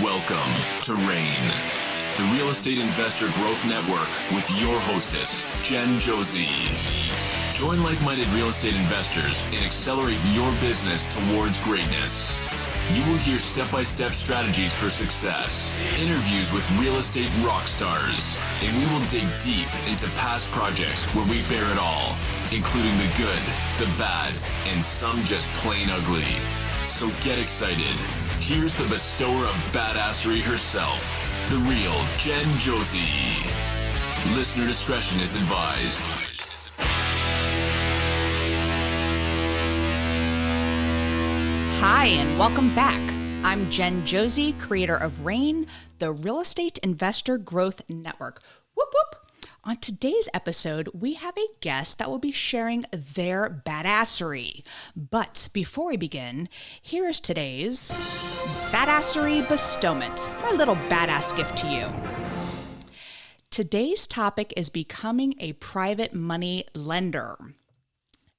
Welcome to RAIN, the Real Estate Investor Growth Network with your hostess, Jen Josie. Join like-minded real estate investors and accelerate your business towards greatness. You will hear step-by-step strategies for success, interviews with real estate rock stars, and we will dig deep into past projects where we bear it all, including the good, the bad, and some just plain ugly. So get excited. Here's the bestower of badassery herself, the real Jen Josie. Listener discretion is advised. Hi, and welcome back. I'm Jen Josie, creator of RAIN, the Real Estate Investor Growth Network. Whoop, whoop. On today's episode, we have a guest that will be sharing their badassery. But before we begin, here's today's badassery bestowment, my little badass gift to you. Today's topic is becoming a private money lender.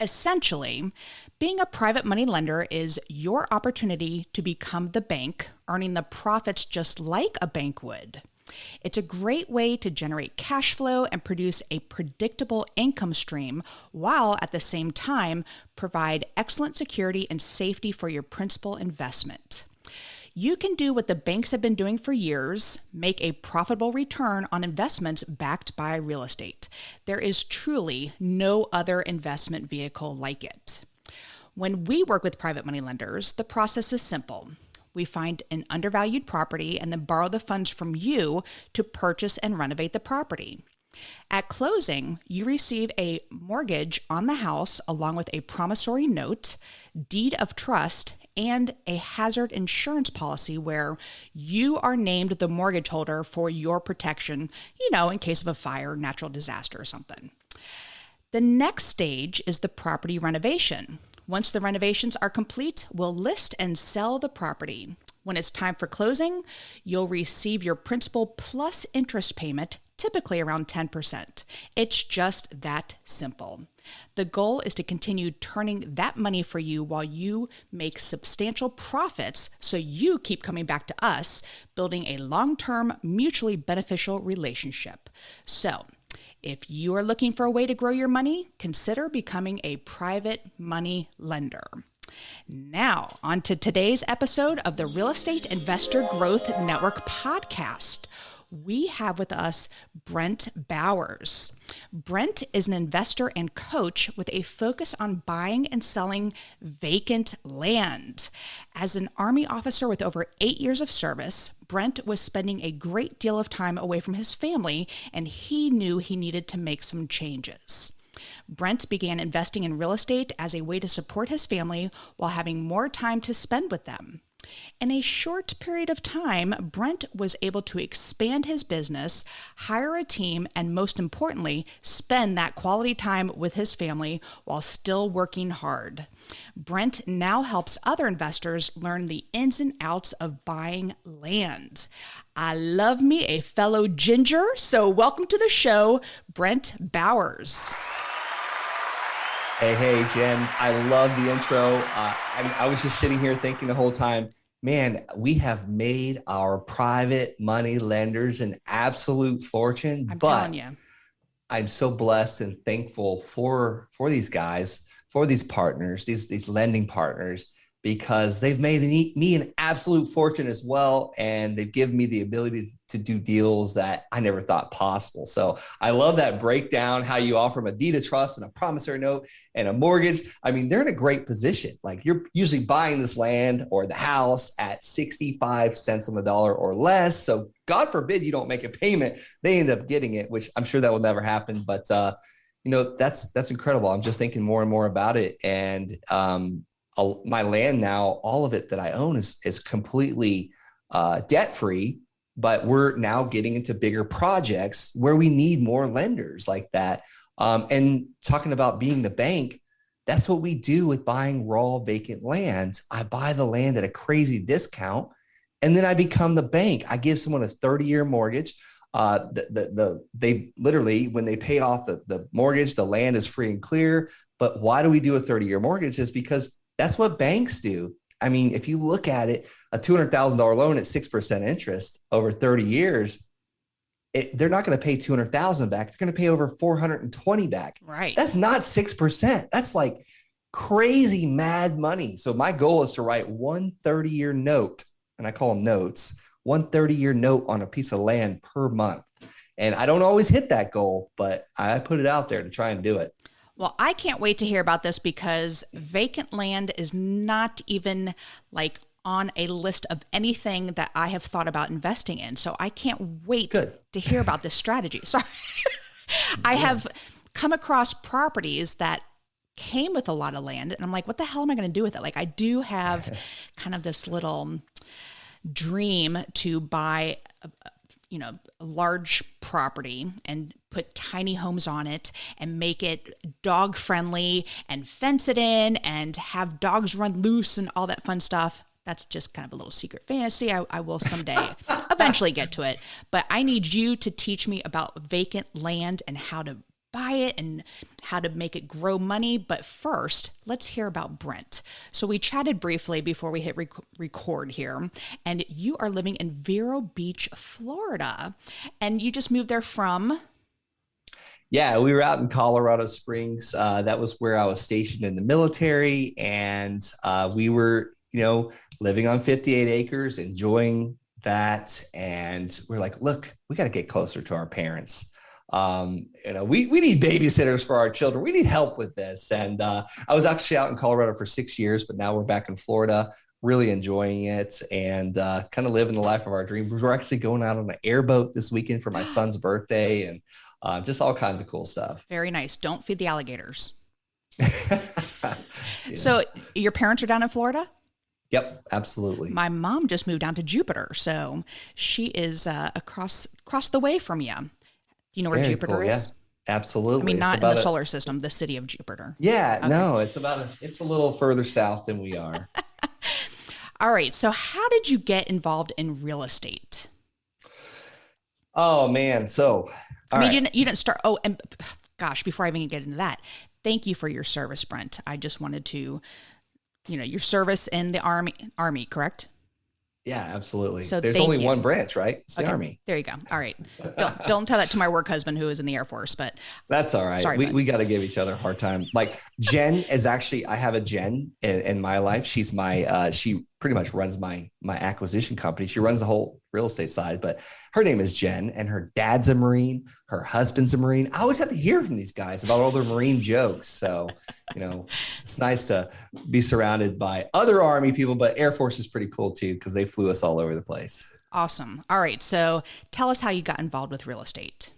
Essentially, being a private money lender is your opportunity to become the bank, earning the profits just like a bank would. It's a great way to generate cash flow and produce a predictable income stream while at the same time provide excellent security and safety for your principal investment. You can do what the banks have been doing for years, make a profitable return on investments backed by real estate. There is truly no other investment vehicle like it. When we work with private money lenders, the process is simple. We find an undervalued property and then borrow the funds from you to purchase and renovate the property. At closing, you receive a mortgage on the house along with a promissory note, deed of trust, and a hazard insurance policy where you are named the mortgage holder for your protection, in case of a fire, natural disaster, or something. The next stage is the property renovation. Once the renovations are complete, we'll list and sell the property. When it's time for closing, you'll receive your principal plus interest payment, typically around 10%. It's just that simple. The goal is to continue turning that money for you while you make substantial profits so you keep coming back to us, building a long-term, mutually beneficial relationship. So, if you are looking for a way to grow your money, consider becoming a private money lender. Now, on to today's episode of the Real Estate Investor Growth Network podcast. We have with us Brent Bowers. Brent is an investor and coach with a focus on buying and selling vacant land. As an Army officer with over 8 years of service, Brent was spending a great deal of time away from his family, and he knew he needed to make some changes. Brent began investing in real estate as a way to support his family while having more time to spend with them. In a short period of time, Brent was able to expand his business, hire a team, and most importantly, spend that quality time with his family while still working hard. Brent now helps other investors learn the ins and outs of buying land. I love me a fellow ginger, so welcome to the show, Brent Bowers. Hey, Jen, I love the intro. I was just sitting here thinking the whole time, man, we have made our private money lenders an absolute fortune. I'm telling you. I'm so blessed and thankful for these guys, for these partners, these lending partners, because they've made me an absolute fortune as well. And they've given me the ability to do deals that I never thought possible. So I love that breakdown, how you offer them a deed of trust and a promissory note and a mortgage. I mean, they're in a great position. Like, you're usually buying this land or the house at 65 cents on the dollar or less. So God forbid you don't make a payment, they end up getting it, which I'm sure that will never happen. But, that's incredible. I'm just thinking more and more about it. And, my land now, all of it that I own is completely debt-free, but we're now getting into bigger projects where we need more lenders like that. And talking about being the bank, that's what we do with buying raw vacant land. I buy the land at a crazy discount, and then I become the bank. I give someone a 30-year mortgage. They literally, when they pay off the mortgage, the land is free and clear. But why do we do a 30-year mortgage? Is because that's what banks do. I mean, if you look at it, a $200,000 loan at 6% interest over 30 years, they're not going to pay 200,000 back. They're going to pay over 420 back. Right. That's not 6%. That's like crazy mad money. So my goal is to write one 30-year note, and I call them notes, one 30-year note on a piece of land per month. And I don't always hit that goal, but I put it out there to try and do it. Well, I can't wait to hear about this because vacant land is not even like on a list of anything that I have thought about investing in. So I can't wait to hear about this strategy. Sorry. I have come across properties that came with a lot of land and I'm like, what the hell am I going to do with it? Like I do have kind of this little dream to buy a large property and put tiny homes on it and make it dog friendly and fence it in and have dogs run loose and all that fun stuff. That's just kind of a little secret fantasy. I will someday eventually get to it, but I need you to teach me about vacant land and how to buy it and how to make it grow money. But first, let's hear about Brent. So we chatted briefly before we hit record here, and you are living in Vero Beach, Florida, and you just moved there from... Yeah, we were out in Colorado Springs. That was where I was stationed in the military, and we were, living on 58 acres, enjoying that. And we're like, look, we got to get closer to our parents. We need babysitters for our children. We need help with this. And I was actually out in Colorado for 6 years, but now we're back in Florida, really enjoying it and kind of living the life of our dreams. We're actually going out on an airboat this weekend for my son's birthday and just all kinds of cool stuff. Very nice. Don't feed the alligators. Yeah. So your parents are down in Florida? Yep, absolutely. My mom just moved down to Jupiter, so she is across the way from you. Do you know where Very Jupiter cool, is? Yeah. Absolutely. I mean, not in the solar system, the city of Jupiter. Yeah, okay. No, it's a little further south than we are. All right. So how did you get involved in real estate? Oh man. So, you didn't start. Oh, and gosh, before I even get into that, thank you for your service, Brent. I just wanted to, your service in the army, correct? Yeah, absolutely. So there's only one branch, right? It's the Army. There you go. All right. Don't tell that to my work husband who is in the Air Force, but that's all right. Sorry, we got to give each other a hard time. Like Jen is actually, I have a Jen in my life. She's she pretty much runs my acquisition company. She runs the whole real estate side, but her name is Jen and her dad's a Marine. Her husband's a Marine. I always have to hear from these guys about all their Marine jokes. So, it's nice to be surrounded by other Army people, but Air Force is pretty cool too, because they flew us all over the place. Awesome. All right. So tell us how you got involved with real estate.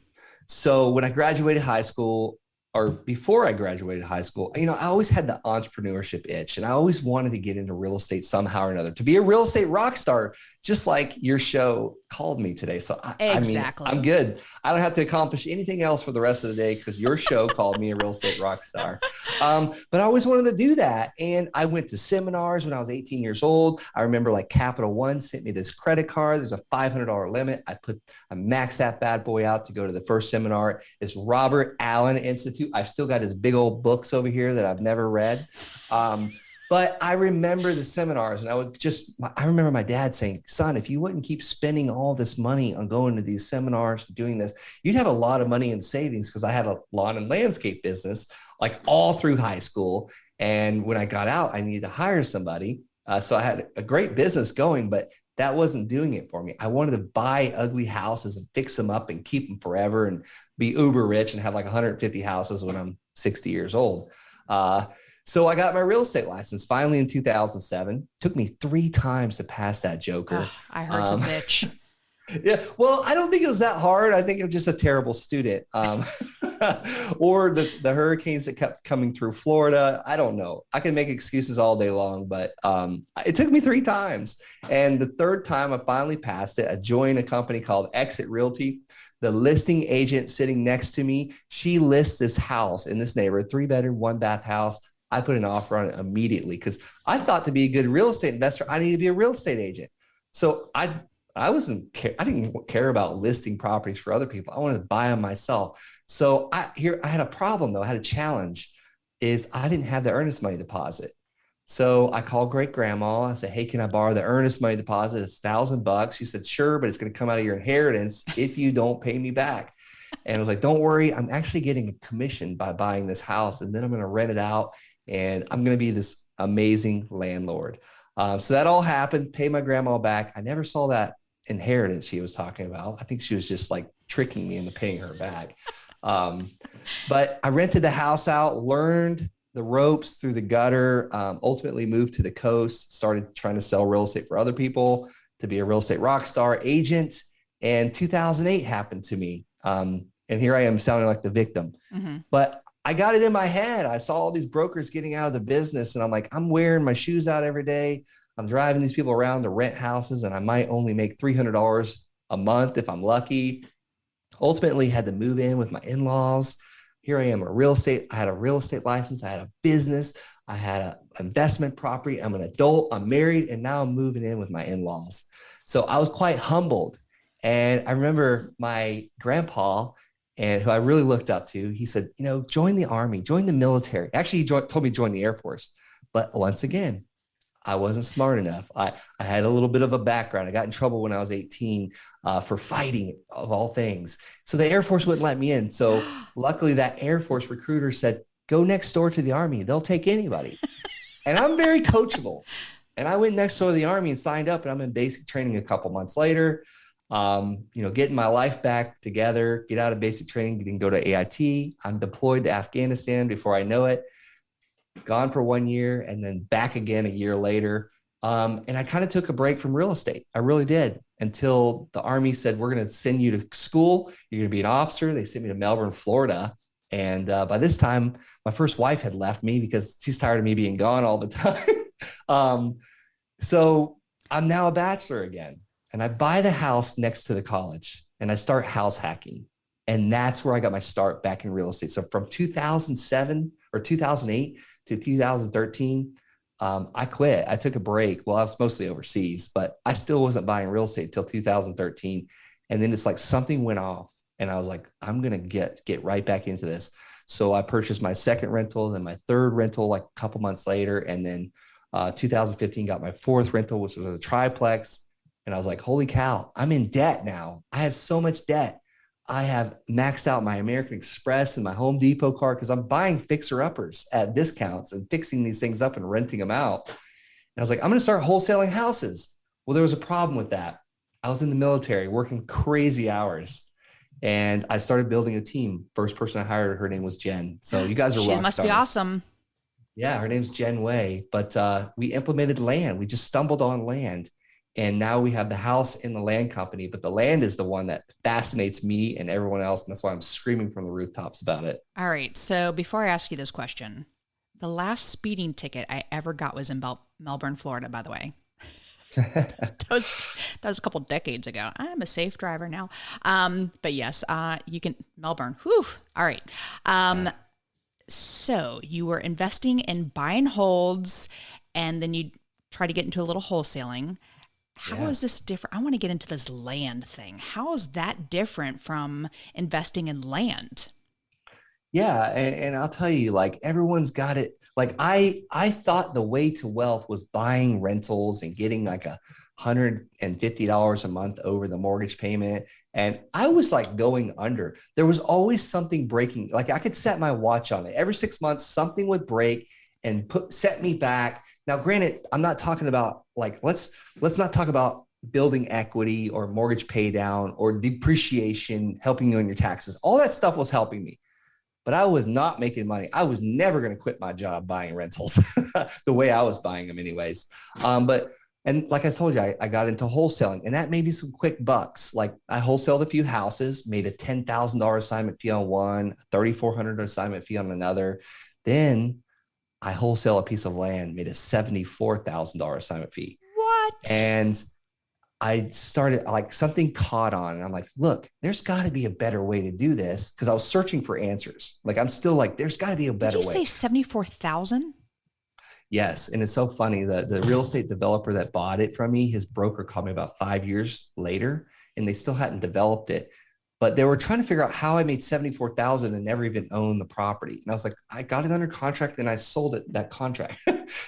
So when I graduated high school, or before I graduated high school, I always had the entrepreneurship itch and I always wanted to get into real estate somehow or another, to be a real estate rock star, just like your show called me today. So exactly. I'm good. I don't have to accomplish anything else for the rest of the day because your show called me a real estate rock star. But I always wanted to do that. And I went to seminars when I was 18 years old. I remember like Capital One sent me this credit card. There's a $500 limit. I maxed that bad boy out to go to the first seminar. It's Robert Allen Institute. I've still got his big old books over here that I've never read. But I remember the seminars and I remember my dad saying, son, if you wouldn't keep spending all this money on going to these seminars, doing this, you'd have a lot of money in savings, because I had a lawn and landscape business like all through high school. And when I got out, I needed to hire somebody. So I had a great business going, but that wasn't doing it for me. I wanted to buy ugly houses and fix them up and keep them forever and be uber rich and have like 150 houses when I'm 60 years old. So I got my real estate license finally in 2007. Took me 3 times to pass that joker. I heard some bitch. Yeah. Well, I don't think it was that hard. I think it was just a terrible student. Or the hurricanes that kept coming through Florida. I don't know. I can make excuses all day long, but it took me 3 times. And the 3rd time I finally passed it, I joined a company called Exit Realty. The listing agent sitting next to me, she lists this house in this neighborhood, 3-bedroom, 1-bath house. I put an offer on it immediately because I thought to be a good real estate investor, I need to be a real estate agent. So I didn't care about listing properties for other people. I wanted to buy them myself. So I had a problem though. I had a challenge is I didn't have the earnest money deposit. So I called great grandma. I said, hey, can I borrow the earnest money deposit? It's $1,000. She said, sure, but it's going to come out of your inheritance if you don't pay me back. And I was like, don't worry, I'm actually getting a commission by buying this house, and then I'm going to rent it out, and I'm going to be this amazing landlord. So that all happened, pay my grandma back. I never saw that inheritance she was talking about. I think she was just like tricking me into paying her back. Um, but I rented the house out, learned the ropes through the gutter, ultimately moved to the coast, started trying to sell real estate for other people, to be a real estate rock star agent. And 2008 happened to me. And here I am sounding like the victim. Mm-hmm. But I got it in my head. I saw all these brokers getting out of the business, and I'm like, I'm wearing my shoes out every day. I'm driving these people around to rent houses, and I might only make $300 a month if I'm lucky. Ultimately, had to move in with my in-laws. Here I am, I had a real estate license. I had a business. I had an investment property. I'm an adult. I'm married, and now I'm moving in with my in-laws. So I was quite humbled. And I remember my grandpa, and who I really looked up to, he said, join the Army, join the military. Actually, he told me to join the Air Force. But once again, I wasn't smart enough. I had a little bit of a background. I got in trouble when I was 18 for fighting, of all things. So the Air Force wouldn't let me in. So luckily that Air Force recruiter said, go next door to the Army. They'll take anybody. And I'm very coachable. And I went next door to the Army and signed up, and I'm in basic training a couple months later. Getting my life back together, get out of basic training, getting go to AIT. I'm deployed to Afghanistan before I know it. Gone for 1 year and then back again a year later. And I kind of took a break from real estate. I really did, until the Army said, we're going to send you to school. You're going to be an officer. They sent me to Melbourne, Florida. And by this time, my first wife had left me because she's tired of me being gone all the time. So I'm now a bachelor again. And I buy the house next to the college, and I start house hacking. And that's where I got my start back in real estate. So from 2007 or 2008 to 2013, I quit. I took a break. Well, I was mostly overseas, but I still wasn't buying real estate until 2013. And then it's like something went off, and I was like, I'm going to get right back into this. So I purchased my second rental, then my third rental, like a couple months later. And then 2015 got my fourth rental, which was a triplex. And I was like, holy cow, I'm in debt now. I have so much debt. I have maxed out my American Express and my Home Depot card because I'm buying fixer-uppers at discounts and fixing these things up and renting them out. And I was like, I'm going to start wholesaling houses. Well, there was a problem with that. I was in the military working crazy hours, and I started building a team. First person I hired, her name was Jen. So you guys are rock stars. She must be awesome. Yeah, her name's Jen Way. But we implemented land. We just stumbled on land. And now we have the house in the land company, but the land is the one that fascinates me and everyone else. And that's why I'm screaming from the rooftops about it. All right. So before I ask you this question, the last speeding ticket I ever got was in Melbourne, Florida, by the way. that was a couple decades ago. I'm a safe driver now. But yes, you can, Melbourne. Whew. All right. So you were investing in buy and holds, and then you try to get into a little wholesaling. How is this different? I want to get into this land thing. How is that different from investing in land? Yeah. And I'll tell you, like, everyone's got it. Like I thought the way to wealth was buying rentals and getting like $150 a month over the mortgage payment. And I was like going under. There was always something breaking. Like I could set my watch on it. Every 6 months, something would break and set me back. Now, granted, I'm not talking about like, let's not talk about building equity or mortgage pay down or depreciation, helping you on your taxes. All that stuff was helping me, but I was not making money. I was never going to quit my job buying rentals the way I was buying them anyways. And like I told you, I got into wholesaling, and that made me some quick bucks. Like I wholesaled a few houses, made a $10,000 assignment fee on one, a $3,400 assignment fee on another. Then I wholesale a piece of land, made a $74,000 assignment fee. What? And I started, like, something caught on, and I'm like, look, there's got to be a better way to do this, because I was searching for answers. Like, I'm still like, there's got to be a better way. Did you say 74,000? Yes. And it's so funny that the real estate developer that bought it from me, his broker called me about 5 years later, and they still hadn't developed it. but they were trying to figure out how I made 74,000 and never even owned the property. And I was like, I got it under contract and I sold it, that contract.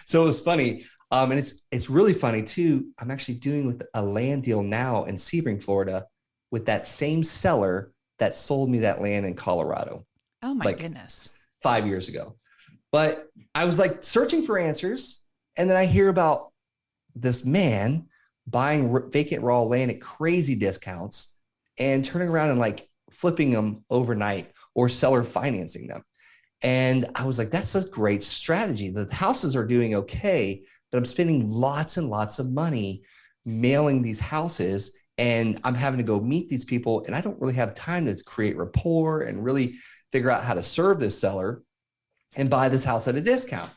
So it was funny. And it's really funny too. I'm actually doing with a land deal now in Sebring, Florida, with that same seller that sold me that land in Colorado. Oh my goodness. 5 years ago. But I was like searching for answers. And then I hear about this man buying vacant raw land at crazy discounts and turning around and like flipping them overnight or seller financing them. And I was like, that's a great strategy. The houses are doing okay, but I'm spending lots and lots of money mailing these houses, and I'm having to go meet these people. And I don't really have time to create rapport and really figure out how to serve this seller and buy this house at a discount.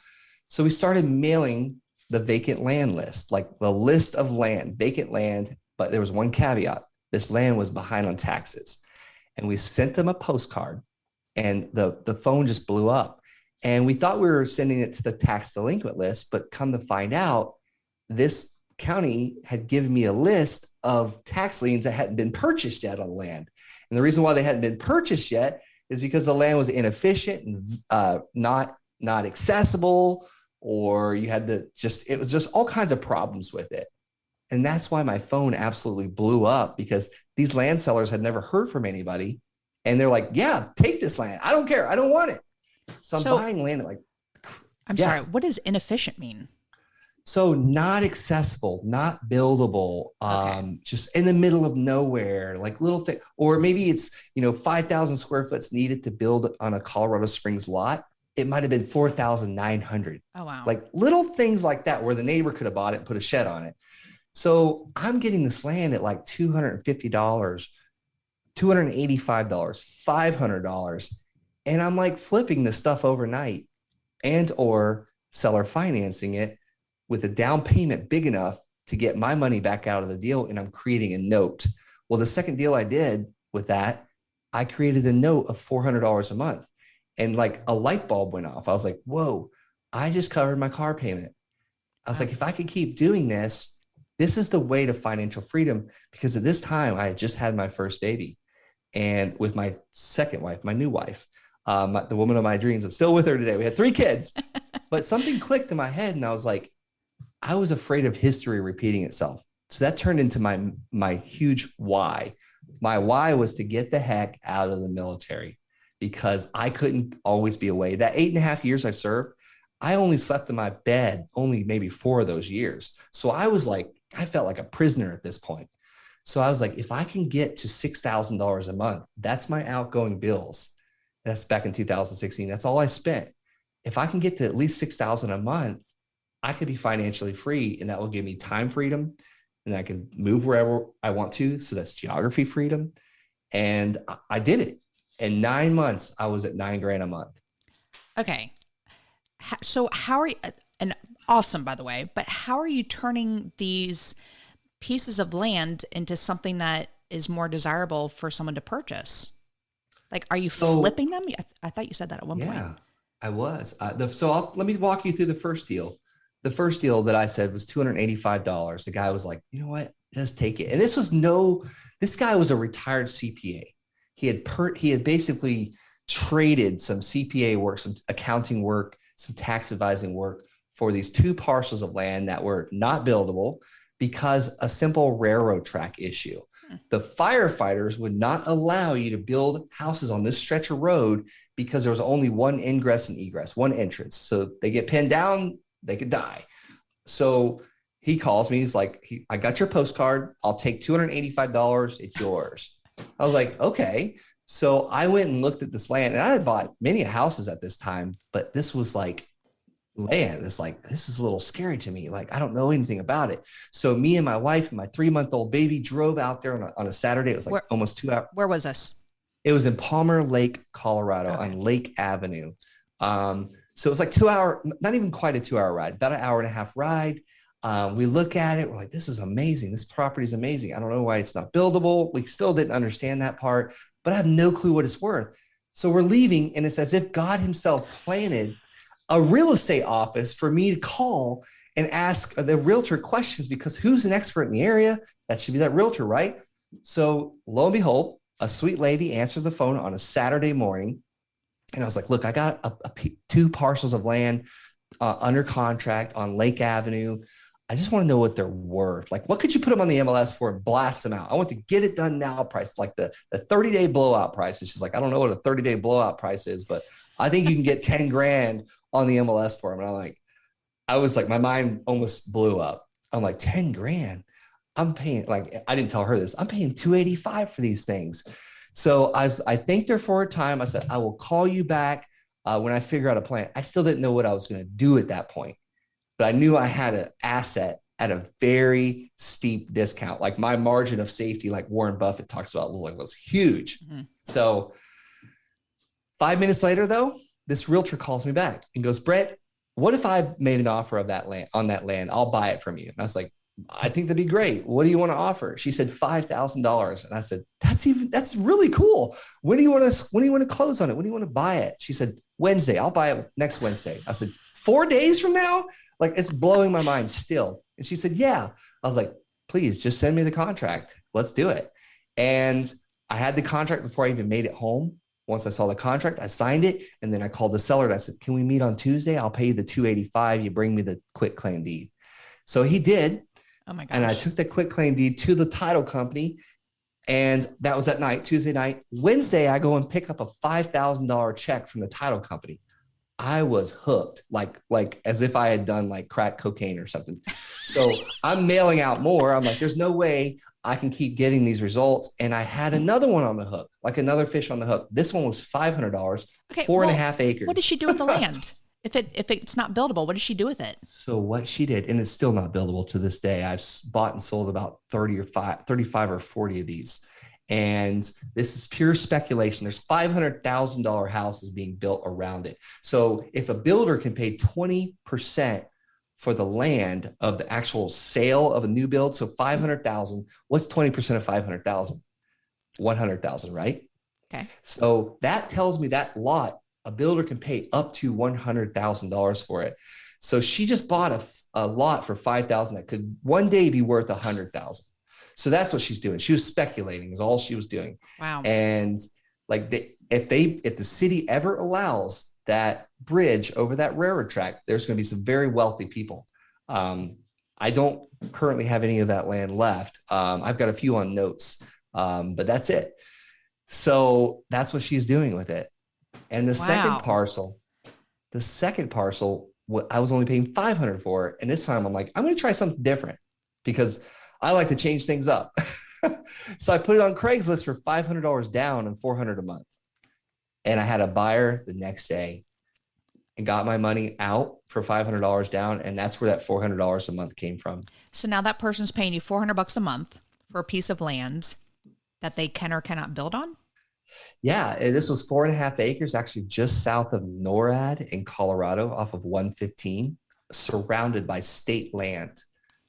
So we started mailing the vacant land list, like the list of land, vacant land. But there was one caveat. This land was behind on taxes. And we sent them a postcard, and the phone just blew up. And we thought we were sending it to the tax delinquent list, but come to find out, this county had given me a list of tax liens that hadn't been purchased yet on the land. And the reason why they hadn't been purchased yet is because the land was inefficient and not accessible, or you had to it was just all kinds of problems with it. And that's why my phone absolutely blew up, because these land sellers had never heard from anybody. And they're like, yeah, take this land. I don't care. I don't want it. So I'm buying land at I'm sorry. What does inefficient mean? So not accessible, not buildable, just in the middle of nowhere, like little thing, or maybe it's, 5,000 square foot needed to build on a Colorado Springs lot. It might've been 4,900. Oh, wow. Like little things like that, where the neighbor could have bought it and put a shed on it. So I'm getting this land at like $250, $285, $500. And I'm like flipping this stuff overnight, and or seller financing it with a down payment big enough to get my money back out of the deal. And I'm creating a note. Well, the second deal I did with that, I created a note of $400 a month, and like a light bulb went off. I was like, whoa, I just covered my car payment. I was like, if I could keep doing this, this is the way to financial freedom. Because at this time I had just had my first baby, and with my second wife, my new wife, the woman of my dreams, I'm still with her today. We had 3 kids, but something clicked in my head, and I was like, I was afraid of history repeating itself. So that turned into my huge why. My why was to get the heck out of the military, because I couldn't always be away. That 8.5 years I served, I only slept in my bed only maybe 4 of those years. So I was like, I felt like a prisoner at this point. So I was like, if I can get to $6,000 a month, that's my outgoing bills. That's back in 2016. That's all I spent. If I can get to at least $6,000 a month, I could be financially free, and that will give me time freedom, and I can move wherever I want to. So that's geography freedom. And I did it. In 9 months, I was at $9,000 a month. Okay. So how are you, and awesome, by the way, but how are you turning these pieces of land into something that is more desirable for someone to purchase? Like, are you flipping them? I thought you said that at one point. Yeah, I was. Let me walk you through the first deal. The first deal that I said was $285. The guy was like, you know what, just take it. And this guy was a retired CPA. He had basically traded some CPA work, some accounting work, some tax advising work for these 2 parcels of land that were not buildable because a simple railroad track issue. The firefighters would not allow you to build houses on this stretch of road because there was only one ingress and egress, one entrance. So they get pinned down, they could die. So he calls me. He's like, I got your postcard. I'll take $285. It's yours. I was like, okay. So I went and looked at this land, and I had bought many houses at this time, but this was like land. It's like, this is a little scary to me. Like, I don't know anything about it. So me and my wife and my 3-month-old baby drove out there on a Saturday. It was like almost 2 hours. Where was this? It was in Palmer Lake, Colorado, on Lake Avenue. So it was like 2 hour, not even quite a 2 hour ride, about an 1.5 hour ride. We look at it, we're like, this is amazing. This property is amazing. I don't know why it's not buildable. We still didn't understand that part, but I have no clue what it's worth. So we're leaving, and it's as if God himself planted a real estate office for me to call and ask the realtor questions, because who's an expert in the area? That should be that realtor, right? So lo and behold, a sweet lady answered the phone on a Saturday morning. And I was like, look, I got two parcels of land under contract on Lake Avenue. I just want to know what they're worth. Like, what could you put them on the MLS for and blast them out? I want to get it done now price, like the 30-day blowout price. And she's like, I don't know what a 30-day blowout price is, but I think you can get 10 grand on the MLS for them. And I was like, my mind almost blew up. I'm like, 10 grand. I'm paying, like, I didn't tell her this. I'm paying 285 for these things. So I thanked her for her time. I said, I will call you back when I figure out a plan. I still didn't know what I was going to do at that point, but I knew I had an asset at a very steep discount. Like my margin of safety, like Warren Buffett talks about, was huge. Mm-hmm. So 5 minutes later, though, this realtor calls me back and goes, Brent, what if I made an offer of that land on that land? I'll buy it from you. And I was like, I think that'd be great. What do you want to offer? She said $5,000. And I said, that's really cool. When do you want to close on it? When do you want to buy it? She said, Wednesday. I'll buy it next Wednesday. I said, 4 days from now? Like, it's blowing my mind still. And she said, yeah. I was like, please just send me the contract. Let's do it. And I had the contract before I even made it home. Once I saw the contract, I signed it. And then I called the seller and I said, can we meet on Tuesday? I'll pay you the $285. You bring me the quitclaim deed. So he did. Oh my gosh. And I took the quitclaim deed to the title company. And that was at night, Tuesday night. Wednesday, I go and pick up a $5,000 check from the title company. I was hooked, like as if I had done like crack cocaine or something. So I'm mailing out more. I'm like, there's no way I can keep getting these results. And I had another one on the hook, like another fish on the hook. This one was $500, okay, 4.5 acres. What does she do with the land? If it's not buildable, what does she do with it? So what she did, and it's still not buildable to this day. I've bought and sold about 35 or 40 of these. And this is pure speculation. There's $500,000 houses being built around it. So if a builder can pay 20% for the land of the actual sale of a new build, so 500,000, what's 20% of 500,000? 100,000, right? Okay. So that tells me that lot, a builder can pay up to $100,000 for it. So she just bought a lot for $5,000 that could one day be worth $100,000. So that's what she's doing. She was speculating is all she was doing. Wow. And like if the city ever allows that bridge over that railroad track, there's going to be some very wealthy people. I don't currently have any of that land left. I've got a few on notes, but that's it. So that's what she's doing with it. And the second parcel, I was only paying $500 for it. And this time I'm like, I'm going to try something different because I like to change things up. So I put it on Craigslist for $500 down and $400 a month. And I had a buyer the next day and got my money out for $500 down. And that's where that $400 a month came from. So now that person's paying you $400 a month for a piece of land that they can or cannot build on? Yeah, this was 4.5 acres, actually just south of NORAD in Colorado off of 115, surrounded by state land.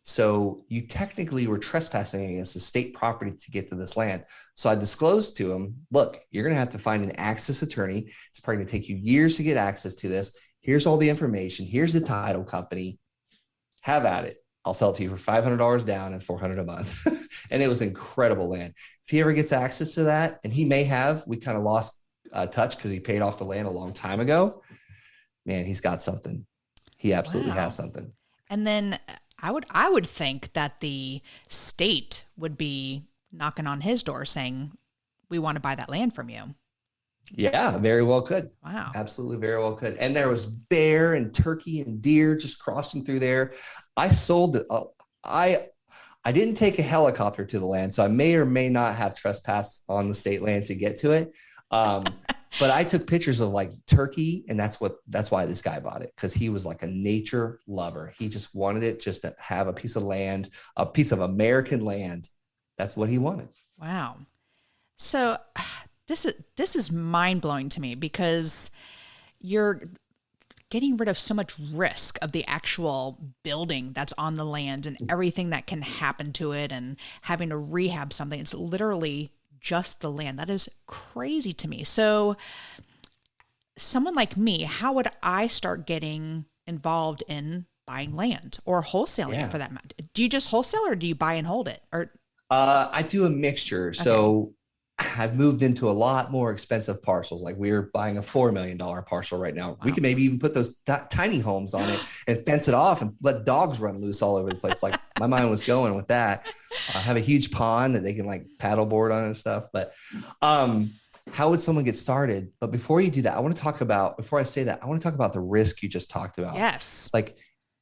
So you technically were trespassing against the state property to get to this land. So I disclosed to him, look, you're going to have to find an access attorney. It's probably going to take you years to get access to this. Here's all the information. Here's the title company. Have at it. I'll sell it to you for $500 down and $400 a month. And it was incredible land. If he ever gets access to that, and he may have, we kind of lost touch because he paid off the land a long time ago. Man, he's got something. He absolutely has something. And then I would think that the state would be knocking on his door saying, we want to buy that land from you. Yeah, very well could. Wow. Absolutely very well could. And there was bear and turkey and deer just crossing through there. I sold it. I didn't take a helicopter to the land, so I may or may not have trespassed on the state land to get to it. But I took pictures of like turkey, and that's why this guy bought it, because he was like a nature lover. He just wanted it just to have a piece of land, a piece of American land. That's what he wanted. Wow. So this is mind-blowing to me because you're getting rid of so much risk of the actual building that's on the land and everything that can happen to it and having to rehab something. It's literally just the land. That is crazy to me. So someone like me, how would I start getting involved in buying land or wholesaling it for that matter? Do you just wholesale or do you buy and hold it? Or I do a mixture. Okay. So have moved into a lot more expensive parcels. Like we're buying a $4 million parcel right now. Wow. We can maybe even put those tiny homes on it and fence it off and let dogs run loose all over the place. Like my mind was going with that. Have a huge pond that they can like paddleboard on and stuff. But how would someone get started? But before you do that, before I say that, I want to talk about the risk you just talked about. Yes. Like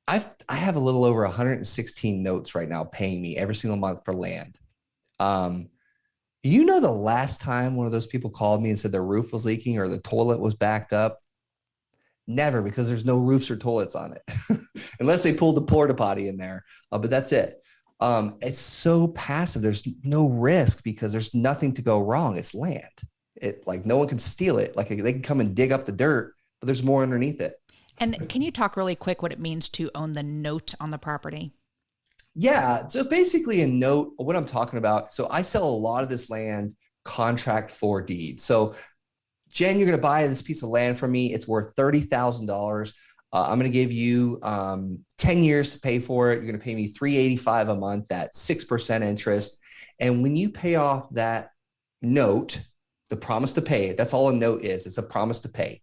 I have a little over 116 notes right now paying me every single month for land. The last time one of those people called me and said their roof was leaking or the toilet was backed up? Never, because there's no roofs or toilets on it, unless they pulled the porta potty in there. But that's it. It's so passive. There's no risk because there's nothing to go wrong. It's land. No one can steal it. Like they can come and dig up the dirt, but there's more underneath it. And can you talk really quick what it means to own the note on the property? Yeah. So basically a note, what I'm talking about. So I sell a lot of this land contract for deed. So Jen, you're going to buy this piece of land from me. It's worth $30,000. I'm going to give you 10 years to pay for it. You're going to pay me $385 a month at 6% interest. And when you pay off that note, the promise to pay, that's all a note is. It's a promise to pay.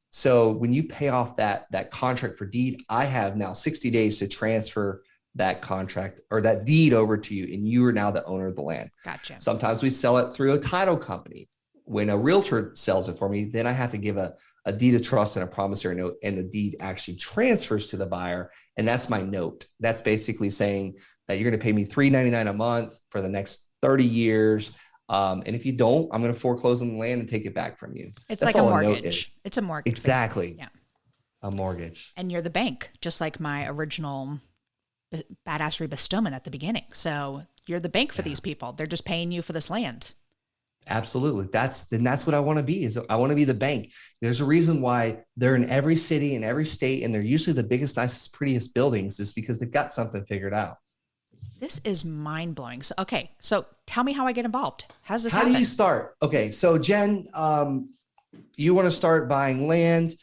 So when you pay off that contract for deed, I have now 60 days to transfer that contract or that deed over to you, and you are now the owner of the land. Gotcha. Sometimes we sell it through a title company. When a realtor sells it for me, then I have to give a deed of trust and a promissory note, and the deed actually transfers to the buyer, and that's my note. That's basically saying that you're going to pay me $399 a month for the next 30 years. And if you don't, I'm going to foreclose on the land and take it back from you. It's like a mortgage. It's a mortgage. Exactly. Basically. Yeah. A mortgage. And you're the bank, just like my original badassery bestowment at the beginning. So you're the bank for these people. They're just paying you for this land. Absolutely. That's what I want to be. I want to be the bank. There's a reason why they're in every city and every state, and they're usually the biggest, nicest, prettiest buildings, is because they've got something figured out. This is mind blowing. So tell me how I get involved. How does this happen? How do you start? Okay. So Jen, you want to start buying land.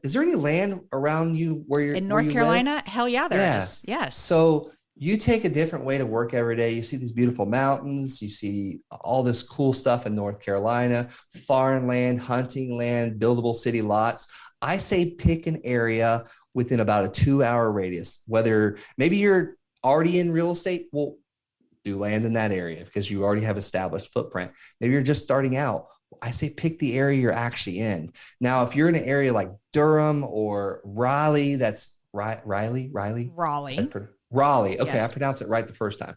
Is there any land around you where you're in North Carolina? Live? Hell yeah, there is. Yes. So you take a different way to work every day. You see these beautiful mountains. You see all this cool stuff in North Carolina, farm land, hunting land, buildable city lots. I say pick an area within about a 2-hour radius, whether maybe you're already in real estate. Well, do land in that area because you already have established footprint. Maybe you're just starting out. I say pick the area you're actually in. Now, if you're in an area like Durham or Raleigh, that's Raleigh. Raleigh. Okay, yes. I pronounced it right the first time.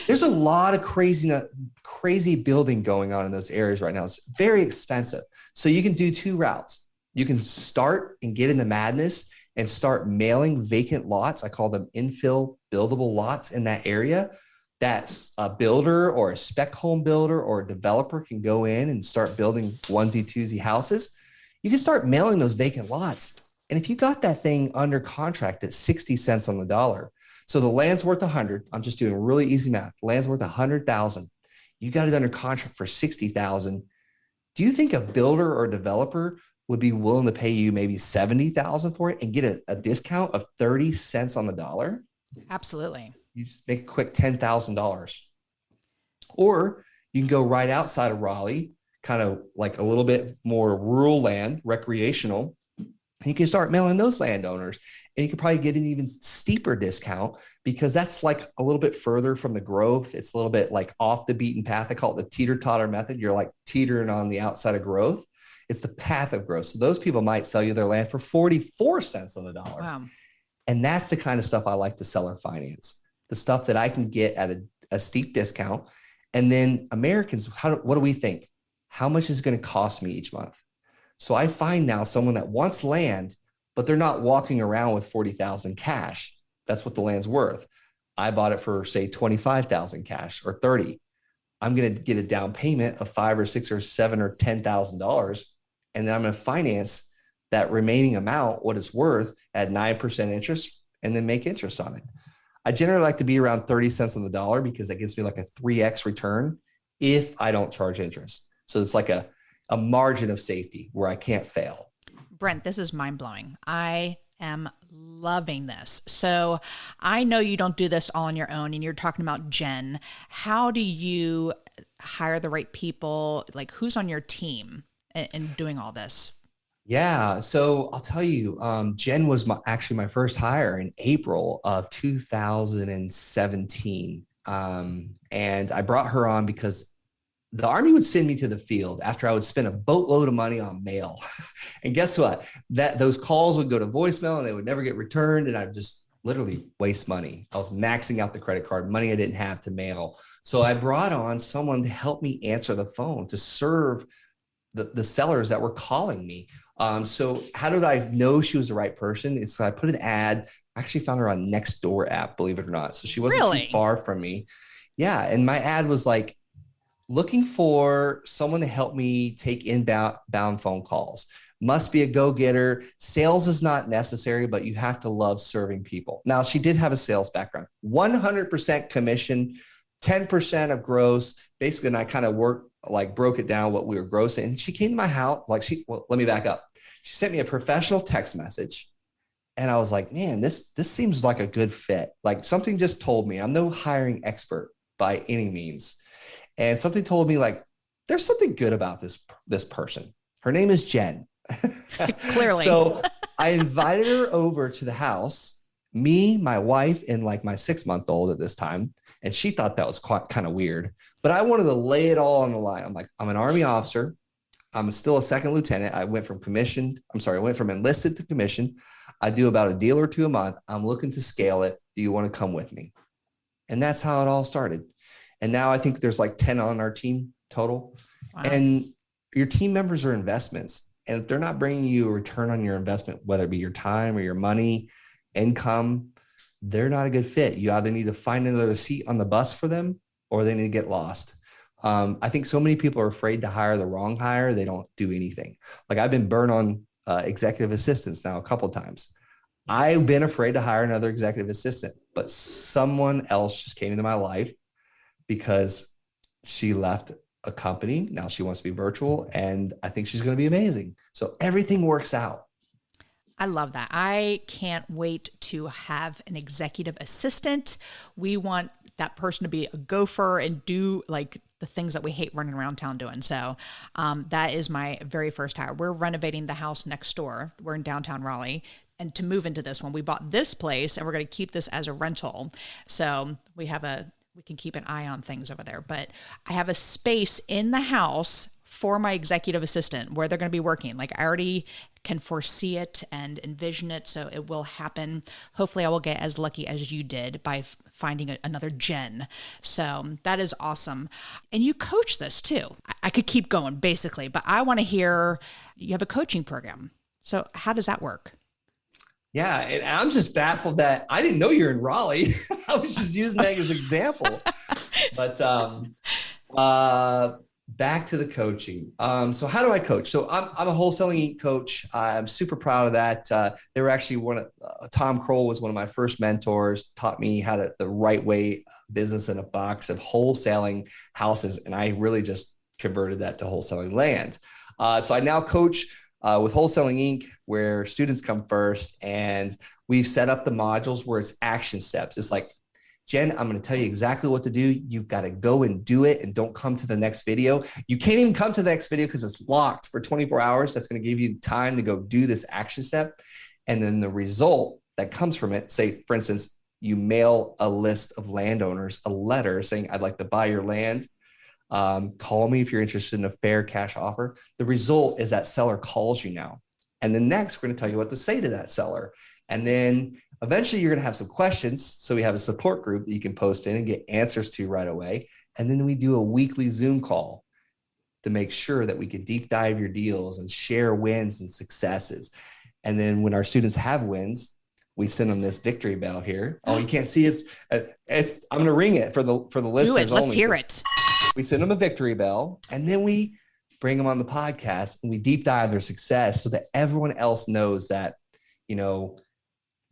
There's a lot of crazy building going on in those areas right now. It's very expensive. So you can do 2 routes. You can start and get in the madness and start mailing vacant lots. I call them infill buildable lots in that area. That's a builder or a spec home builder or a developer can go in and start building onesie twosie houses. You can start mailing those vacant lots. And if you got that thing under contract at 60 cents on the dollar, so the land's worth 100, I'm just doing really easy math. The land's worth 100,000. You got it under contract for 60,000. Do you think a builder or a developer would be willing to pay you maybe 70,000 for it and get a discount of 30 cents on the dollar? Absolutely. You just make a quick $10,000. Or you can go right outside of Raleigh, kind of like a little bit more rural land, recreational. You can start mailing those landowners, and you could probably get an even steeper discount because that's like a little bit further from the growth. It's a little bit like off the beaten path. I call it the teeter-totter method. You're like teetering on the outside of growth. It's the path of growth. So those people might sell you their land for 44 cents on the dollar. Wow. And that's the kind of stuff I like to sell or finance. The stuff that I can get at a steep discount. And then Americans, what do we think? How much is it going to cost me each month? So I find now someone that wants land, but they're not walking around with 40,000 cash. That's what the land's worth. I bought it for say 25,000 cash or 30. I'm going to get a down payment of $5 or $6 or $7 or $10,000. And then I'm going to finance that remaining amount, what it's worth, at 9% interest, and then make interest on it. I generally like to be around 30 cents on the dollar because that gives me like a 3x return if I don't charge interest. So it's like a margin of safety where I can't fail. Brent, this is mind blowing. I am loving this. So I know you don't do this all on your own, and you're talking about Jen. How do you hire the right people? Like, who's on your team in doing all this? Yeah. So I'll tell you, Jen was actually my first hire in April of 2017. And I brought her on because the Army would send me to the field after I would spend a boatload of money on mail. And guess what? Those calls would go to voicemail and they would never get returned. And I'd just literally waste money. I was maxing out the credit card, money I didn't have to mail. So I brought on someone to help me answer the phone, to serve the sellers that were calling me. So how did I know she was the right person? It's I put an ad. I actually found her on Nextdoor app, believe it or not. So she wasn't too far from me. Yeah. And my ad was like, looking for someone to help me take inbound phone calls. Must be a go-getter. Sales is not necessary, but you have to love serving people. Now, she did have a sales background, 100% commission, 10% of gross. Basically, and I kind of broke it down what we were grossing. And she came to my house, let me back up. She sent me a professional text message. And I was like, man, this seems like a good fit. Like something just told me, I'm no hiring expert by any means. And something told me like, there's something good about this person. Her name is Jen. Clearly. So I invited her over to the house, me, my wife, and like my 6-month-old at this time. And she thought that was kind of weird, but I wanted to lay it all on the line. I'm like, I'm an Army officer. I'm still a second lieutenant. I went from enlisted to commissioned. I do about a deal or two a month. I'm looking to scale it. Do you want to come with me? And that's how it all started. And now I think there's like 10 on our team total. Wow. And your team members are investments. And if they're not bringing you a return on your investment, whether it be your time or your money, income, they're not a good fit. You either need to find another seat on the bus for them or they need to get lost. I think so many people are afraid to hire the wrong hire. They don't do anything. Like I've been burned on executive assistants now a couple of times. I've been afraid to hire another executive assistant, but someone else just came into my life because she left a company. Now she wants to be virtual, and I think she's going to be amazing. So everything works out. I love that. I can't wait to have an executive assistant. We want that person to be a gopher and do like the things that we hate running around town doing. So that is my very first hire. We're renovating the house next door. We're in downtown Raleigh. And to move into this one, we bought this place and we're going to keep this as a rental. So we can keep an eye on things over there. But I have a space in the house for my executive assistant where they're going to be working. Like I already can foresee it and envision it. So it will happen. Hopefully I will get as lucky as you did by finding another Jen. So that is awesome. And you coach this too. I could keep going basically, but I want to hear you have a coaching program. So how does that work? Yeah, and I'm just baffled that I didn't know you're in Raleigh. I was just using that as an example. But back to the coaching. So how do I coach? So I'm a Wholesaling Inc. coach. I'm super proud of that. They were actually Tom Kroll was one of my first mentors, taught me how to the right way business in a box of wholesaling houses. And I really just converted that to wholesaling land. So I now coach with Wholesaling Inc., where students come first, and we've set up the modules where it's action steps. It's like, Jen, I'm going to tell you exactly what to do. You've got to go and do it and don't come to the next video. You can't even come to the next video because it's locked for 24 hours. That's going to give you time to go do this action step. And then the result that comes from it, say, for instance, you mail a list of landowners a letter saying, I'd like to buy your land. Call me if you're interested in a fair cash offer. The result is that seller calls you now. And then next, we're going to tell you what to say to that seller. And then eventually you're going to have some questions. So we have a support group that you can post in and get answers to right away. And then we do a weekly Zoom call to make sure that we can deep dive your deals and share wins and successes. And then when our students have wins, we send them this victory bell here. Oh, you can't see I'm going to ring it for the listeners. Do it. Let's hear it. We send them a victory bell, and then we bring them on the podcast and we deep dive their success so that everyone else knows that,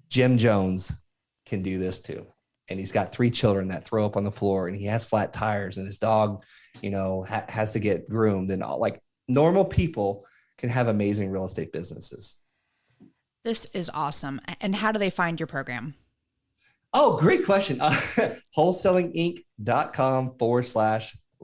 Jim Jones can do this too. And he's got 3 children that throw up on the floor, and he has flat tires, and his dog, has to get groomed, and all. Like normal people can have amazing real estate businesses. This is awesome. And how do they find your program? Oh, great question. Wholesalinginc.com/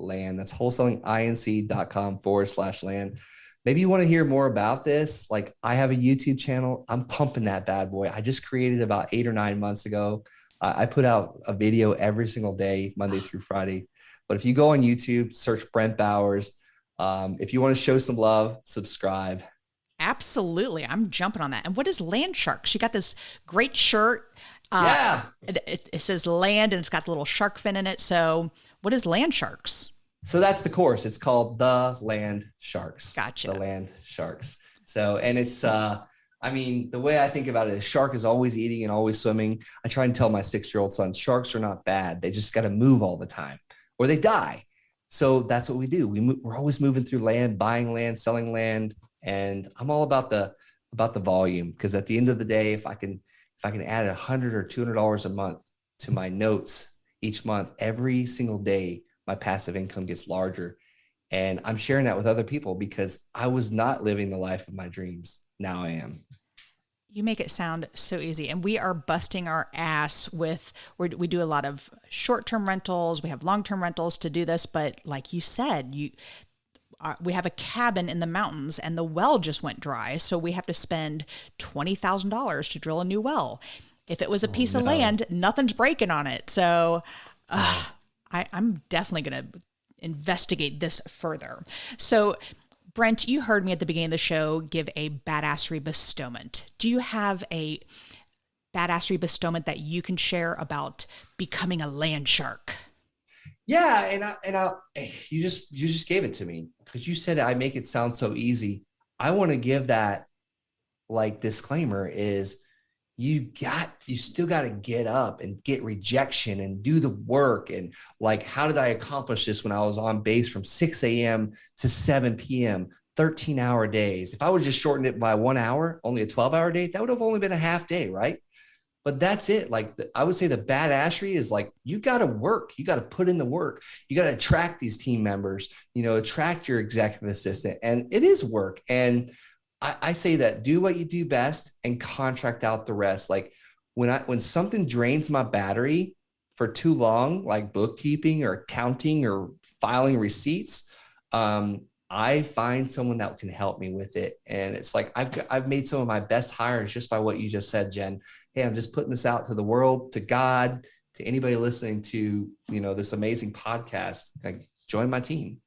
land. That's wholesalinginc.com/land. Maybe you want to hear more about this. Like, I have a YouTube channel. I'm pumping that bad boy. I just created about 8 or 9 months ago. I put out a video every single day, Monday through Friday. But if you go on YouTube, search Brent Bowers. If you want to show some love, subscribe. Absolutely. I'm jumping on that. And what is Land Shark? She got this great shirt. Yeah. It says land and it's got the little shark fin in it. So what is Land Sharks? So that's the course. It's called The Land Sharks. Gotcha. The Land Sharks. So, and it's, the way I think about it is shark is always eating and always swimming. I try and tell my 6-year-old son, sharks are not bad. They just got to move all the time or they die. So that's what we do. We're always moving through land, buying land, selling land. And I'm all about the volume, because at the end of the day, if I can add $100 or $200 a month to my notes each month, every single day, my passive income gets larger. And I'm sharing that with other people because I was not living the life of my dreams. Now I am. You make it sound so easy. And we are busting our ass we do a lot of short-term rentals. We have long-term rentals to do this. But like you said, we have a cabin in the mountains and the well just went dry. So we have to spend $20,000 to drill a new well. If it was a piece of land, nothing's breaking on it. So I'm definitely going to investigate this further. So Brent, you heard me at the beginning of the show give a badassery bestowment. Do you have a badassery bestowment that you can share about becoming a land shark? Yeah, you just gave it to me because you said I make it sound so easy. I want to give that like disclaimer is you still got to get up and get rejection and do the work. And like, how did I accomplish this when I was on base from 6 a.m. to 7 p.m., 13-hour days? If I would just shorten it by 1 hour, only a 12-hour day, that would have only been a half day, right? But that's it. Like, I would say the badassery is like, you got to work. You got to put in the work. You got to attract these team members, attract your executive assistant. And it is work. And I say that do what you do best and contract out the rest. Like when something drains my battery for too long, like bookkeeping or accounting or filing receipts, I find someone that can help me with it. And it's like, I've made some of my best hires just by what you just said, Jen. Hey, I'm just putting this out to the world, to God, to anybody listening to, this amazing podcast. Like, join my team.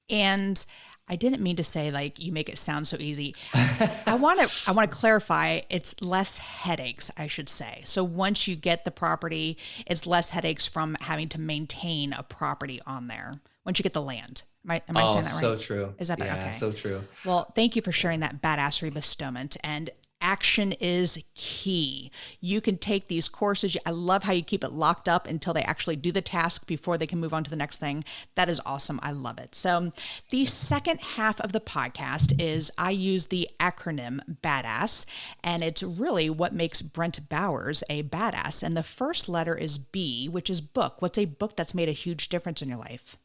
And I didn't mean to say like you make it sound so easy. I want to clarify, it's less headaches, I should say. So once you get the property, it's less headaches from having to maintain a property on there. Once you get the land. Am I saying that right? So true. Is that okay? So true. Well, thank you for sharing that badassery bestowment. And action is key. You can take these courses. I love how you keep it locked up until they actually do the task before they can move on to the next thing. That is awesome. I love it. So the second half of the podcast is I use the acronym BADASS, and it's really what makes Brent Bowers a badass. And the first letter is B, which is book. What's a book that's made a huge difference in your life?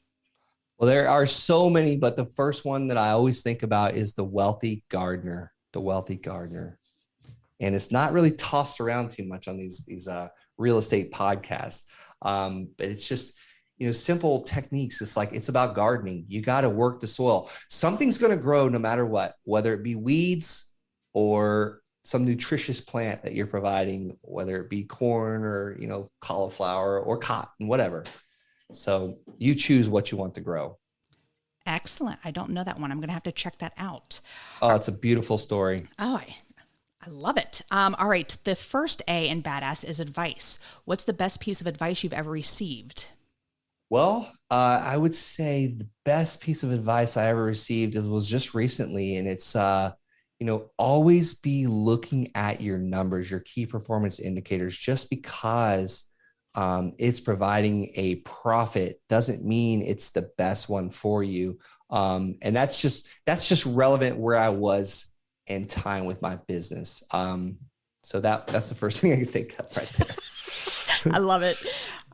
Well, there are so many, but the first one that I always think about is The Wealthy Gardener. The Wealthy Gardener. And it's not really tossed around too much on these real estate podcasts. But it's just, simple techniques. It's about gardening. You got to work the soil. Something's going to grow no matter what, whether it be weeds or some nutritious plant that you're providing, whether it be corn or, cauliflower or cotton, whatever. So you choose what you want to grow. Excellent. I don't know that one. I'm going to have to check that out. Oh, it's a beautiful story. Oh, I love it. All right. The first A in badass is advice. What's the best piece of advice you've ever received? Well, I would say the best piece of advice I ever received was just recently. And it's, always be looking at your numbers, your key performance indicators. Just because it's providing a profit doesn't mean it's the best one for you. And that's just relevant where I was in time with my business. So that's the first thing I can think of right there. I love it.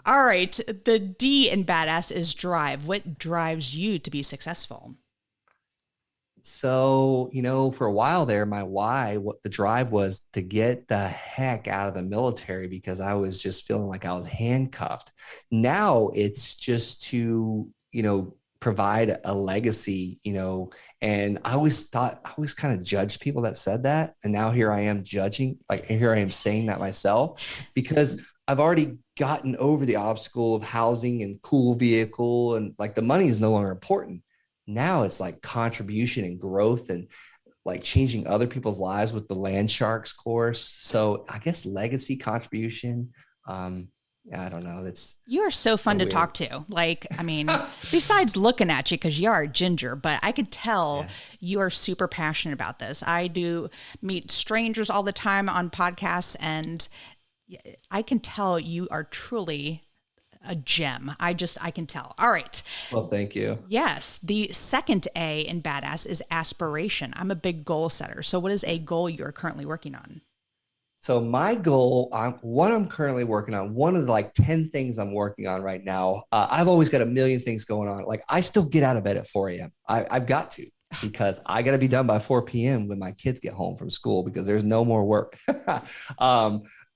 All right. The D in badass is drive. What drives you to be successful? So, for a while there, my why, what the drive was to get the heck out of the military because I was just feeling like I was handcuffed. Now it's just to provide a legacy, and I always kind of judged people that said that. And now here I am here I am saying that myself, because I've already gotten over the obstacle of housing and cool vehicle, and like the money is no longer important. Now it's like contribution and growth and like changing other people's lives with the Land Sharks course. So I guess legacy, contribution. I don't know. You are so fun so to weird. talk to. Like, I mean, besides looking at you, because you are a ginger, but I could tell you are super passionate about this. I do meet strangers all the time on podcasts, and I can tell you are truly a gem. I can tell. All right. Well, thank you. Yes. The second A in badass is aspiration. I'm a big goal setter. So what is a goal you're currently working on? So my goal, what I'm currently working on, one of the like 10 things I'm working on right now. I've always got a million things going on. Like I still get out of bed at 4 a.m. I've got to, because I got to be done by 4 p.m. when my kids get home from school, because there's no more work.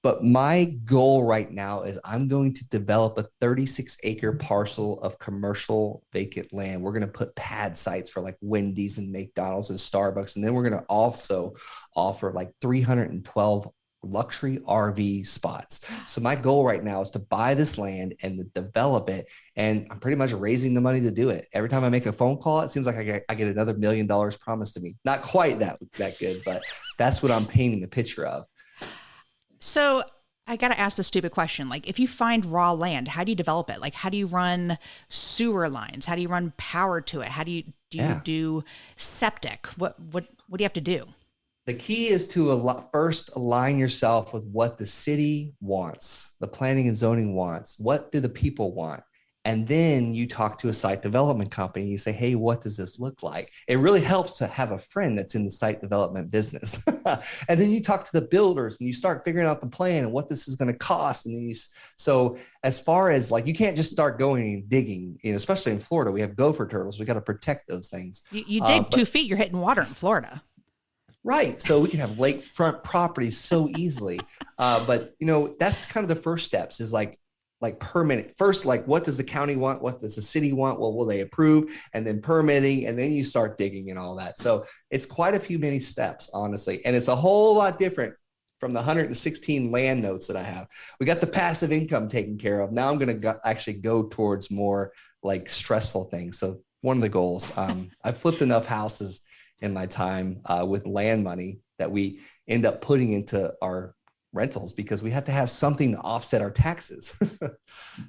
But my goal right now is I'm going to develop a 36-acre parcel of commercial vacant land. We're going to put pad sites for like Wendy's and McDonald's and Starbucks. And then we're going to also offer like 312 luxury RV spots. So my goal right now is to buy this land and develop it. And I'm pretty much raising the money to do it. Every time I make a phone call, it seems like I get another $1 million promised to me. Not quite that good, but that's what I'm painting the picture of. So I got to ask the stupid question. Like, if you find raw land, how do you develop it? Like, how do you run sewer lines? How do you run power to it? How do you do septic? What do you have to do? The key is to first align yourself with what the city wants, the planning and zoning wants. What do the people want? And then you talk to a site development company. You say, hey, what does this look like? It really helps to have a friend that's in the site development business. And then you talk to the builders and you start figuring out the plan and what this is going to cost. And then so as far as like, you can't just start going and digging, especially in Florida, we have gopher turtles. We got to protect those things. You dig 2 feet, you're hitting water in Florida. Right. So we can have lakefront properties so easily. But that's kind of the first steps is like permitting first, like what does the county want? What does the city want? Well, will they approve? And then permitting, and then you start digging and all that. So it's quite a few many steps, honestly. And it's a whole lot different from the 116 land notes that I have. We got the passive income taken care of. Now I'm going to actually go towards more like stressful things. So one of the goals, I've flipped enough houses in my time with land money that we end up putting into our rentals because we have to have something to offset our taxes.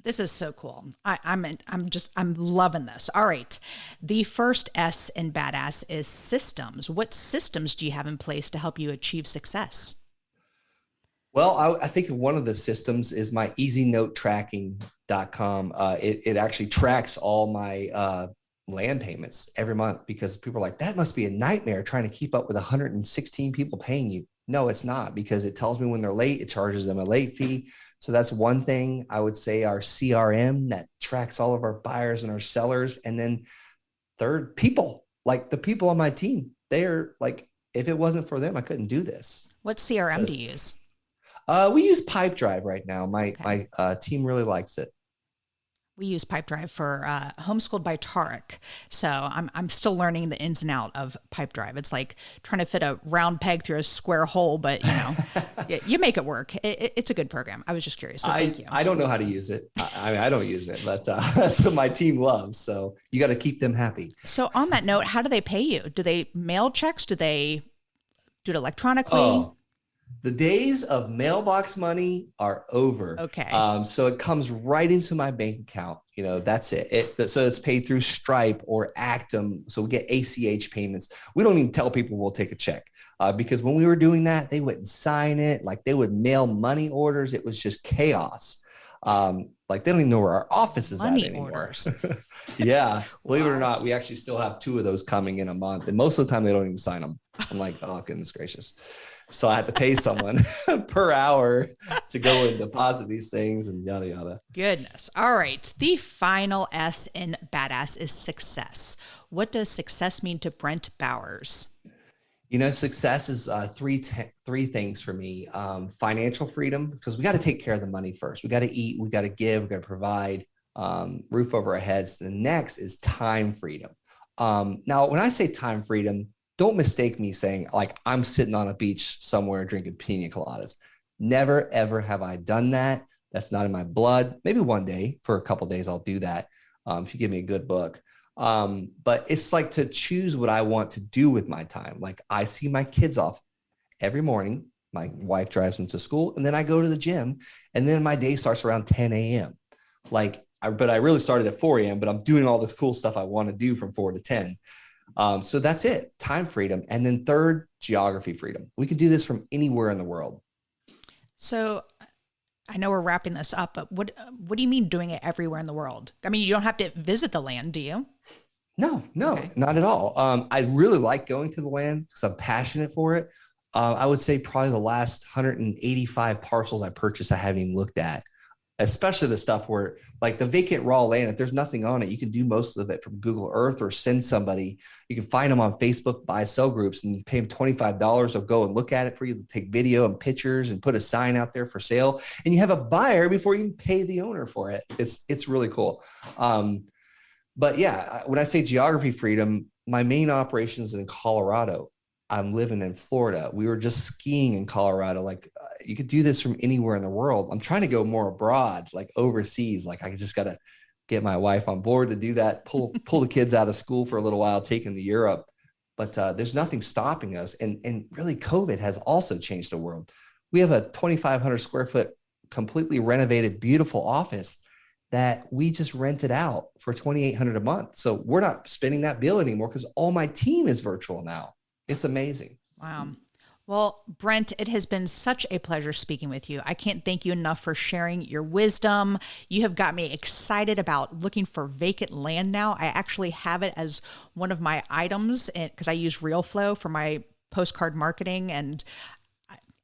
This is so cool. I'm loving this. All right. The first S in badass is systems. What systems do you have in place to help you achieve success? Well, I think one of the systems is my easynotetracking.com. It actually tracks all my land payments every month, because people are like, that must be a nightmare trying to keep up with 116 people paying you. No, it's not, because it tells me when they're late, it charges them a late fee. So that's one thing. I would say our CRM that tracks all of our buyers and our sellers. And then third, people, like the people on my team, they're like, if it wasn't for them, I couldn't do this. What CRM do you use? We use Pipedrive right now. My team really likes it. We use Pipedrive for Homeschooled by Tarek. So I'm still learning the ins and out of Pipedrive. It's like trying to fit a round peg through a square hole, but you make it work. It's a good program. I was just curious. So thank you. I don't know how to use it. I don't use it, but that's what my team loves. So you got to keep them happy. So on that note, how do they pay you? Do they mail checks? Do they do it electronically? Oh. The days of mailbox money are over. Okay. So it comes right into my bank account. That's it. So it's paid through Stripe or Actum. So we get ACH payments. We don't even tell people we'll take a check because when we were doing that, they wouldn't sign it. Like they would mail money orders. It was just chaos. Like they don't even know where our office is money at anymore. Orders. Yeah. Believe Wow. it or not, we actually still have 2 of those coming in a month. And most of the time they don't even sign them. I'm like, oh, goodness gracious. So I had to pay someone per hour to go and deposit these things and yada, yada. Goodness. All right. The final S in badass is success. What does success mean to Brent Bowers? Success is three things for me. Financial freedom, because we got to take care of the money first. We got to eat, we got to give, we got to provide. roof over our heads. The next is time freedom. Now, when I say time freedom, don't mistake me saying like I'm sitting on a beach somewhere drinking pina coladas. Never, ever have I done that. That's not in my blood. Maybe one day for a couple of days, I'll do that. If you give me a good book. But it's like to choose what I want to do with my time. Like I see my kids off every morning. My wife drives them to school and then I go to the gym and then my day starts around 10 a.m. But I really started at 4 a.m., but I'm doing all this cool stuff I want to do from 4 to 10. So that's it, time freedom. And then third, geography freedom. We can do this from anywhere in the world. So I know we're wrapping this up, but what do you mean doing it everywhere in the world? I mean, you don't have to visit the land, do you? No, Okay. not at all. I really like going to the land because I'm passionate for it. I would say probably the last 185 parcels I purchased, I haven't even looked at, especially the stuff where like the vacant raw land, if there's nothing on it, you can do most of it from Google Earth or send somebody. You can find them on Facebook, buy sell groups, and you pay them $25. They'll go and look at it for you, take video and pictures and put a sign out there for sale. And you have a buyer before you pay the owner for it. It's really cool. But yeah, when I say geography freedom, my main operations in Colorado. I'm living in Florida. We were just skiing in Colorado. Like you could do this from anywhere in the world. I'm trying to go more abroad, like overseas. Like I just got to get my wife on board to do that, pull the kids out of school for a little while, take them to Europe. But there's nothing stopping us. And really COVID has also changed the world. We have a 2,500 square foot, completely renovated, beautiful office that we just rented out for $2,800 a month. So we're not spending that bill anymore because all my team is virtual now. It's amazing. Wow. Well, Brent, it has been such a pleasure speaking with you. I can't thank you enough for sharing your wisdom. You have got me excited about looking for vacant land now. I actually have it as one of my items because I use RealFlow for my postcard marketing, and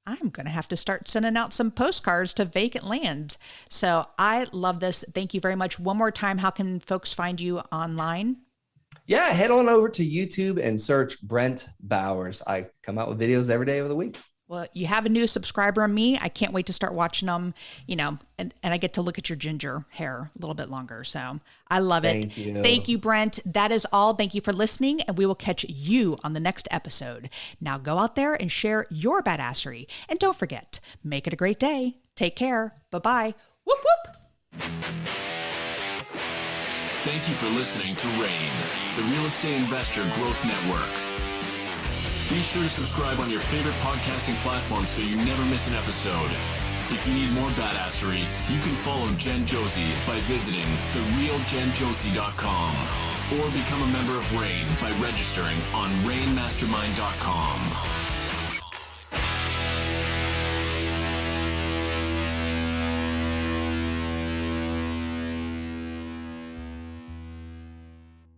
I'm going to have to start sending out some postcards to vacant land. So I love this. Thank you very much. One more time, how can folks find you online? Yeah, head on over to YouTube and search Brent Bowers. I come out with videos every day of the week. Well, you have a new subscriber on me. I can't wait to start watching them, and I get to look at your ginger hair a little bit longer. So I love it. Thank you. Thank you, Brent. That is all. Thank you for listening, and we will catch you on the next episode. Now go out there and share your badassery. And don't forget, make it a great day. Take care. Bye-bye. Whoop, whoop. Thank you for listening to RAIN, the Real Estate Investor Growth Network. Be sure to subscribe on your favorite podcasting platform so you never miss an episode. If you need more badassery, you can follow Jen Josie by visiting therealjenjosie.com or become a member of RAIN by registering on rainmastermind.com.